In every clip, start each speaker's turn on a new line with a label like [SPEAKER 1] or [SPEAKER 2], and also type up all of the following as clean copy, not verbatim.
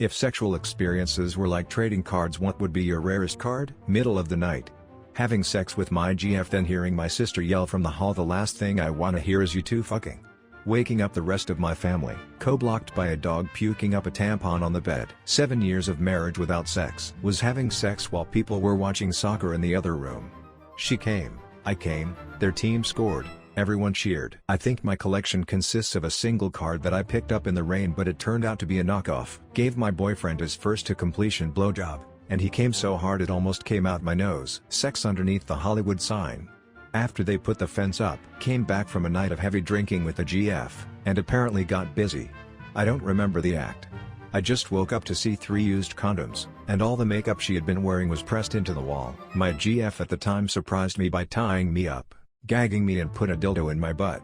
[SPEAKER 1] If sexual experiences were like trading cards, what would be your rarest card? Middle of the night. Having sex with my GF, then hearing my sister yell from the hall, "The last thing I wanna hear is you two fucking." Waking up the rest of my family, co-blocked by a dog puking up a tampon on the bed. 7 years of marriage without sex. Was having sex while people were watching soccer in the other room. She came, I came, their team scored, everyone cheered. I think my collection consists of a single card that I picked up in the rain, but it turned out to be a knockoff. Gave my boyfriend his first to completion blowjob, and he came so hard it almost came out my nose. Sex underneath the Hollywood sign. After they put the fence up, came back from a night of heavy drinking with the GF, and apparently got busy. I don't remember the act. I just woke up to see 3 used condoms, and all the makeup she had been wearing was pressed into the wall. My GF at the time surprised me by tying me up, gagging me, and put a dildo in my butt.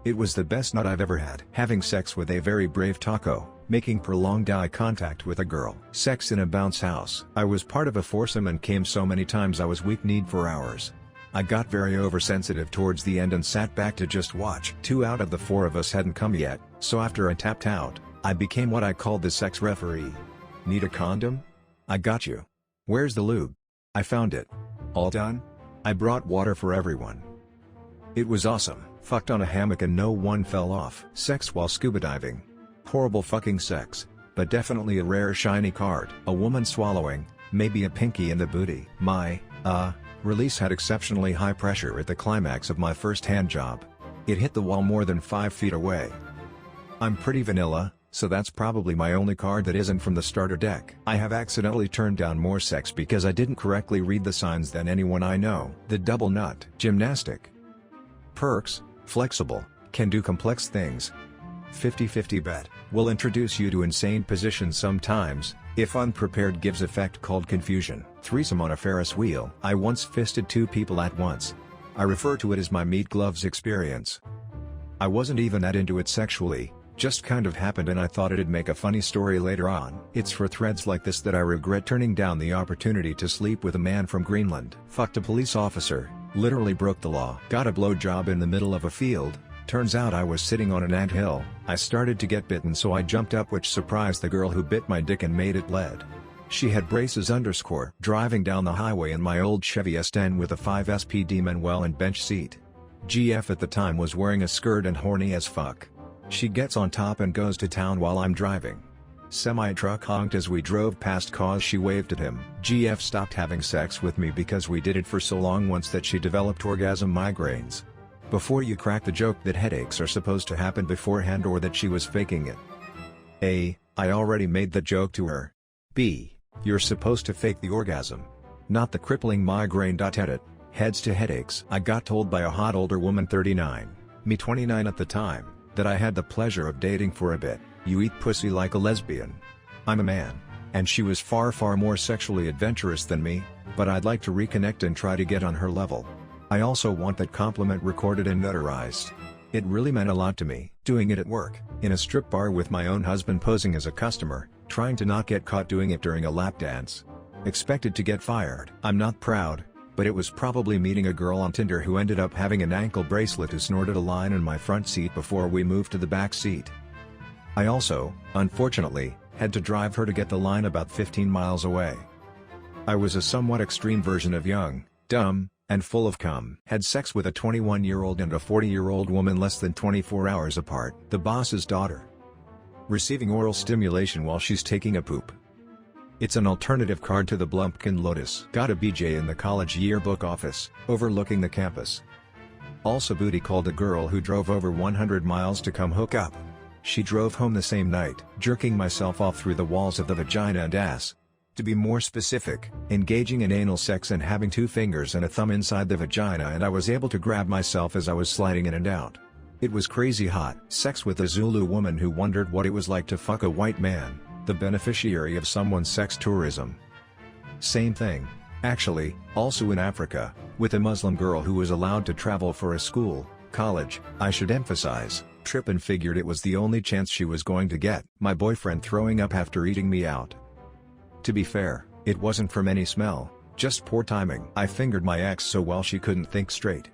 [SPEAKER 1] It was the best nut I've ever had. Having sex with a very brave taco, making prolonged eye contact with a girl. Sex in a bounce house. I was part of a foursome and came so many times I was weak-kneed for hours. I got very oversensitive towards the end and sat back to just watch. 2 out of the 4 of us hadn't come yet, so after I tapped out, I became what I called the sex referee. Need a condom? I got you. Where's the lube? I found it. All done? I brought water for everyone. It was awesome. Fucked on a hammock and no one fell off. Sex while scuba diving. Horrible fucking sex, but definitely a rare shiny card. A woman swallowing, maybe a pinky in the booty. My, release had exceptionally high pressure at the climax of my first hand job. It hit the wall more than 5 feet away. I'm pretty vanilla, so that's probably my only card that isn't from the starter deck. I have accidentally turned down more sex because I didn't correctly read the signs than anyone I know. The double nut. Gymnastic. Perks, flexible, can do complex things. 50-50 bet. Will introduce you to insane positions sometimes, if unprepared, gives effect called confusion. Threesome on a Ferris wheel. I once fisted 2 people at once. I refer to it as my meat gloves experience. I wasn't even that into it sexually, just kind of happened, and I thought it'd make a funny story later on. It's for threads like this that I regret turning down the opportunity to sleep with a man from Greenland. Fucked a police officer, literally broke the law. Got a blowjob in the middle of a field. Turns out I was sitting on an anthill. I started to get bitten, so I jumped up, which surprised the girl who bit my dick and made it bled. She had braces _ driving down the highway in my old Chevy S10 with a 5 SPD Manuel and bench seat. GF at the time was wearing a skirt and horny as fuck. She gets on top and goes to town while I'm driving. Semi-truck honked as we drove past cause she waved at him. GF stopped having sex with me because we did it for so long once that she developed orgasm migraines. Before you crack the joke that headaches are supposed to happen beforehand or that she was faking it. A. I already made the joke to her. B. You're supposed to fake the orgasm, not the crippling migraine. Edit. Heads to headaches. I got told by a hot older woman, 39, me 29 at the time, that I had the pleasure of dating for a bit. You eat pussy like a lesbian. I'm a man, and she was far more sexually adventurous than me, but I'd like to reconnect and try to get on her level. I also want that compliment recorded and notarized. It really meant a lot to me. Doing it at work, in a strip bar with my own husband posing as a customer, trying to not get caught doing it during a lap dance. Expected to get fired. I'm not proud, but it was probably meeting a girl on Tinder who ended up having an ankle bracelet who snorted a line in my front seat before we moved to the back seat. I also, unfortunately, had to drive her to get the line about 15 miles away. I was a somewhat extreme version of young, dumb, and full of cum. Had sex with a 21-year-old and a 40-year-old woman less than 24 hours apart. The boss's daughter. Receiving oral stimulation while she's taking a poop. It's an alternative card to the Blumpkin Lotus. Got a BJ in the college yearbook office, overlooking the campus. Also booty called a girl who drove over 100 miles to come hook up. She drove home the same night. Jerking myself off through the walls of the vagina and ass. To be more specific, engaging in anal sex and having 2 fingers and a thumb inside the vagina, and I was able to grab myself as I was sliding in and out. It was crazy hot. Sex with a Zulu woman who wondered what it was like to fuck a white man, the beneficiary of someone's sex tourism. Same thing, actually, also in Africa, with a Muslim girl who was allowed to travel for a school, college, I should emphasize, trip, and figured it was the only chance she was going to get. My boyfriend throwing up after eating me out. To be fair, it wasn't from any smell, just poor timing. I fingered my ex so well she couldn't think straight.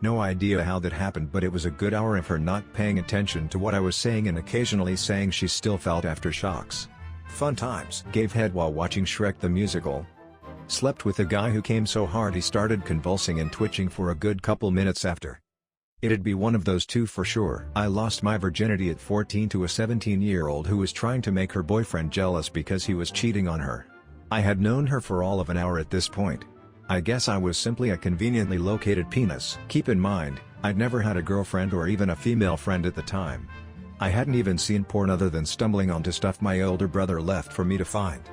[SPEAKER 1] No idea how that happened, but it was a good hour of her not paying attention to what I was saying and occasionally saying she still felt aftershocks. Fun times. Gave head while watching Shrek the Musical. Slept with a guy who came so hard he started convulsing and twitching for a good couple minutes after. It'd be one of those two for sure. I lost my virginity at 14 to a 17-year-old who was trying to make her boyfriend jealous because he was cheating on her. I had known her for all of an hour at this point. I guess I was simply a conveniently located penis. Keep in mind, I'd never had a girlfriend or even a female friend at the time. I hadn't even seen porn other than stumbling onto stuff my older brother left for me to find.